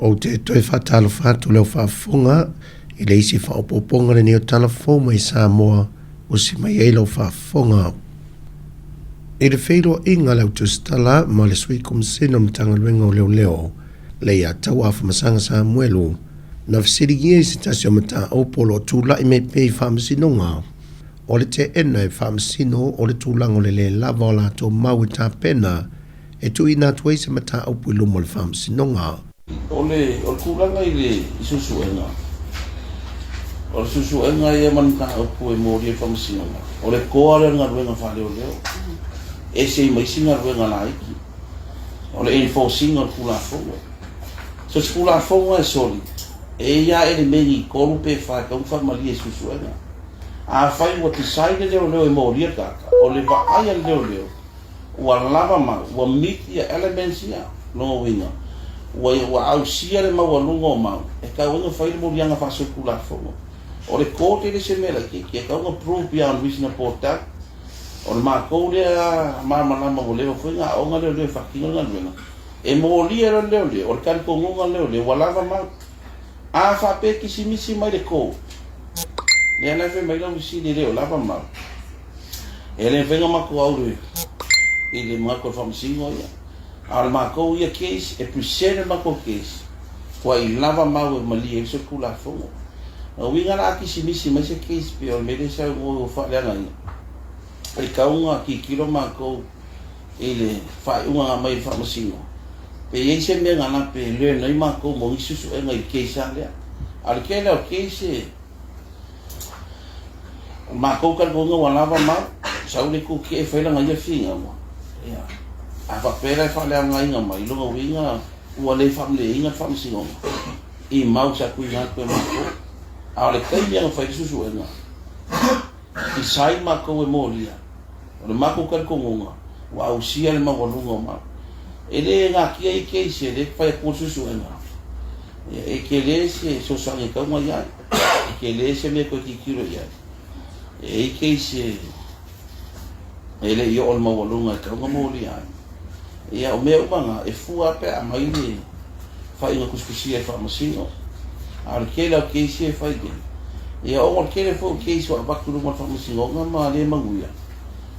O te toi whatalo whātu leo whaafunga, I le isi whaopoponga le neo talafoma I Sāmoa, o si mai eilo whaafunga. I le whairo inga leo Tala, ma le sui kumsino mtanga luenga o leo, le ia tau afa masanga Samuelu, na visiri ie si tasi o mata opolo tūla I me pei whaamasinonga. O le te ena whaamasino, o le tūlango le lava o lato mau ta pena, e tu ina tuai se mata opu lumo le whaamasinonga. O le kūlanga I le isusuenga. O le susuenga I manta opu e mori e whaamasinonga. O le koa le ngā ruenga whale o leo. E se I maisinga ruenga la iki. O le enforcing o le kūla fonga. So se kūla fonga e soli. E ia e le mengi kolu pe whakau whamali e susuenga. A whai ua te saile leo e mori e kaka. O le vaaya leo. Ua lava ma, ua miti a elements ia. Longa winga. Ua au sia le maua lunga o mau. E ka winga whai le morianga whaso kula fonga. O le kote le se mela ki e ka winga proof ia on wisna portak. O le mākou lea māmalama o leo whinga. O ngā leo whakinga ngā luenga. E mori e leo. O le kariko ngunga leo. Ua lava ma. A whape kisimisi mai le kou. Lea lai whi mai lau isi le leo lava ma. E le whinga mako auru. I le mako whamasingo ia. A le mako ia case, e presente mako case. Kua I lava mau e mali e so kula fongo. Na winga la kisimisi mai se case pe o mele sa o whaleanga ia. E kaunga ki kilo mako I le whaiunga mai whamasingo. Pe ei se mea ngana pe leo nei mako mo isusu e ngai case a lea. A le kele o case mako kalkonga wa lava mau. Sau le kuki e whailanga ia whinga mo. Ia. A whapera e whaleanga inga mai. Lunga winga ua le whamle inga whamasingo. I mau sa kui ngā koe mako. A le kai mea ngā whaisusu e ngā. I sai mako e moria. O le mako kalkonga. Wa au sia le mau lunga mau. E le ngā kia I keise le whai kōsusu e ngā. E ke le se so sange kaunga iai. E ke le se me koe ki kiro iai. E keise e le I o le mawalunga e kaunga mōri ai. Ia o mea umanga e fua pe a mai le whai inga kuskusia e whaamasingo. A le kele au keise e whai gen. Ia o le kele fo keise wa bakuru ma whaamasingo ngā maa le manguia.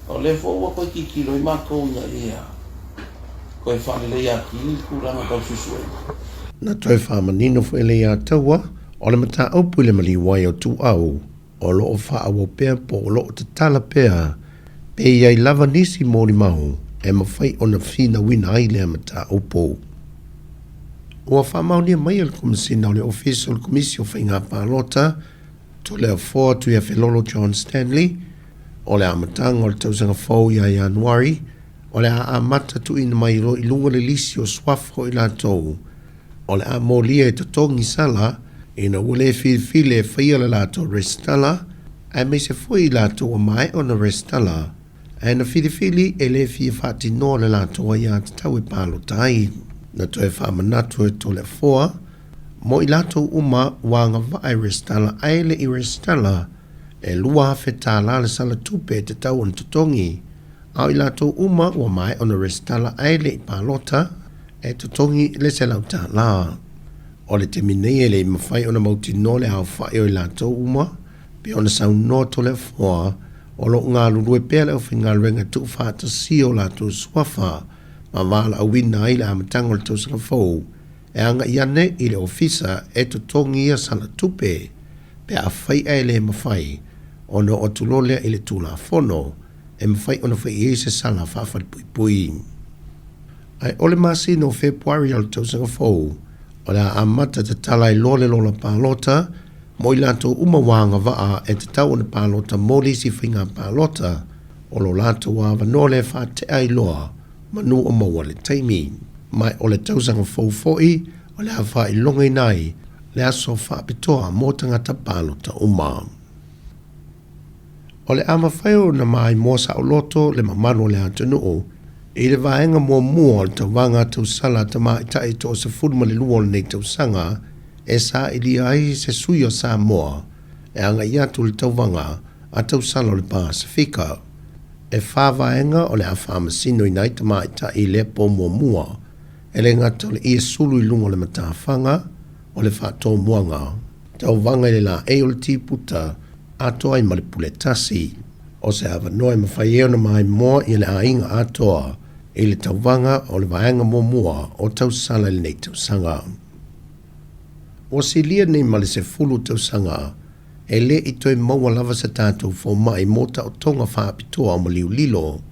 O le fo ua koe ki kiro I mako inga ia. Koe whale le ia ki kuranga kau susue. Na toi whaamanino fo ele ia taua, o le mata aupu le mali wai o tu au, o loo whaawo pea po o loo te tala pea, pe iai lava nisi mōri mahu, e mawhai o na whina wina ai lea mata aupu. Ua whaamaunia mai al komisina o le official komisio whainga pālota, to lea fōa tu ia Whelolo John Stanley, o le amatanga o le tausanga fau ia Januari, o le a mata tu ina mai ro I lunga le lisi o swafo I la tou, o le a mōlia e tatongi sala, ina ule while e whaia le la tou restala, a me se fui la tou o mai o na restala, a na whiwhili e le whi whati no le la tou a ia te tau e palo tai, na toi whamanatu e to le foa, mo I la tou uma wanga vai restala aile I restala, e lua hawhe tāla le sala tupe te tau on tatongi, au I lato uma ua mai ona restala aile I palota e totongi le se lau tā la. O le te minei e le mawhai ona mauti no le au whai o I lato uma, pe ona sau no to le fua, o lo ngā lurue pēr le uwhi ngā renga tu whāta si o lato swafa, ma wala a wina I le amatango le tausanga fau, e anga iane I le ofisa e totongi ia sala tupe, pe a whai e le mawhai, ona o tulolea I le tula fono, e mwhai ona whai e se sala whawhati pui. Ai ole masi no Februari al tausanga fau, o la amata te tala I lole lola pālota, mo I lato umawanga waa e te tau ona pālota mōli si whinga pālota, o lo lato wawa no le whate ai loa, manu o maua le taimi. Mai o le tausanga fau foi, o le hawha I longa nai, le aso whapitoa mō tangata pālota umam. O le ama whaio na mai mosa o loto le mamano le atunuu, I le vaenga mua o le tawanga tau sala ta mai tai to se fuduma le luo le nei tau sanga, e sa ili ai se sui o Samoa, e anga iatu le tawanga a tau sala o le Pasifika. E wha vaenga o le a whamasino I nai ta mai tai le po mua, e le ngata le ia sulu I lunga le matawhanga o le whato muanga. Tau vanga le la e o le tiputa atoa I malipule tasi. O se hawa noa mawhai eo na mai moa I le ainga atoa I le tau vanga o le vaenga mua o tau sala le nei tau sanga. O si lia nei male se fulu tau sanga e le I toi maua lava sa tātou fo mai mota o tonga whaapitoa o maliu lilo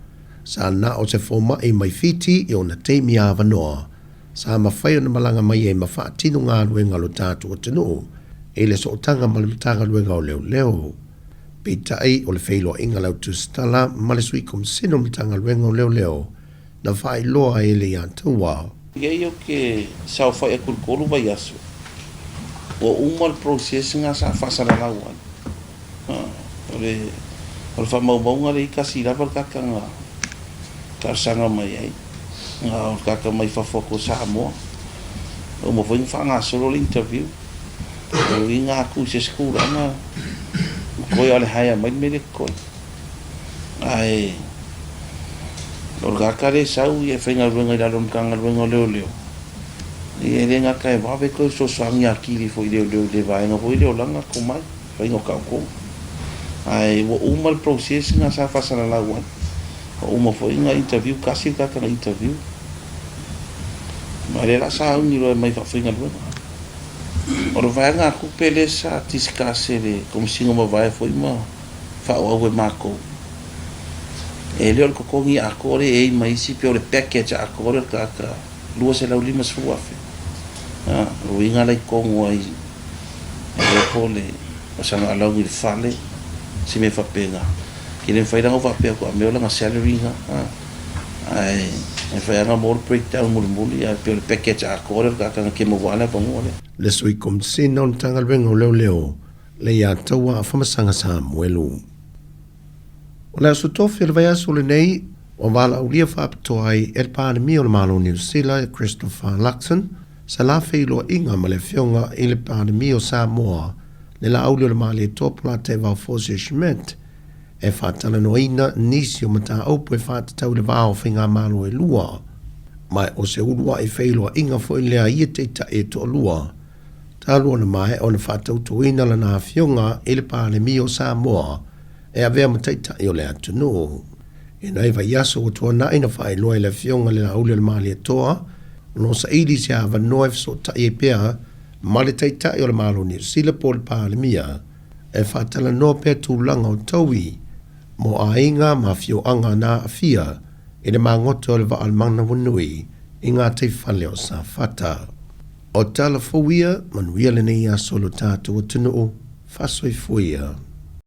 sa na o se fo mai mai fiti I o na teimi awa noa sa mawhai o na malanga mai e mawhaatino ngā luenga lo tātou o tenu e le so tanga malimtanga luenga o leo leo. Pita ai o le feilo inga lau tu stala male sui kom sino mtanga luenga o leo leo na whai loa e le iantua. Ia o ke sao whai akul kolu vai asu. O umal proses nga sa whasara lauan. O le whamaumaunga le ikasi rapar kaka nga karsanga mai ai. Nga o kaka mai whawhoko Sāmoa. O mo whaing whanga solo le interview. O I ngā ku se skura nga koe ale haia mai mele koe. Ai, o kaka le sau I e whainga ruenga I lalon kanga ruenga leo leo. I le ngā kai wawe koe so swangi a kiri fo I leo leo le vaenga fo I leo langa ko mai. Whainga kau ko. Ai, wo umal proses nga sa whasara lauan. O uma fo inga interview, kasi kaka na interview. Ma le la sa ungi roe mai whainga ruenga. O le vaenga ku pele sa tiskase le komisinga ma vae fo ima whao au e mako. E leo le kokongi a kore e mai si pe o le package a kore kaka lua se lau lima suafe. O inga lai kongo ai e pole o sanga alau I le fale si me whapenga. Ki le whairanga whapea ko a meo langa salary nga. Ai, e whairanga more breakdown muli a pe o le package a kore kaka nga ke mawala pangole. Le sui kom sino on tanga luenga o leo leo le ia taua a whamasanga sa muelu. O le aso tofi le vai aso le nei o wala ulia whaapitoa ai e pandemi o le malo New Zealand Christopher Luxon sa la feilo inga ma le fionga I le pandemi o Sāmoa le la aulio le mali e topula te vau Fose Schmidt e whaatana no ina nisi o mata aupu e whaatatau le vau whinga malo e lua mai o se ulua e feilo inga fo I lea ia te ta e to lua talua na mai o le whaatautu ina la na fionga I le pandemi o Sāmoa e avea mataita I o le atunu. E nei vai yaso o tua na ina whai loa I le fionga le na aulio le mali e toa no sa ili se ava noef so ta e pea mali taita I o le malo New Zealand po le pandemia e whaatala noa pea tūlanga o taui mo a inga ma fio anga na afia I le mangoto o le va almana wanui I ngā te whale o sa whata. O tala fawia manuia le nei a solo tātou o tunu o whasoi fuia.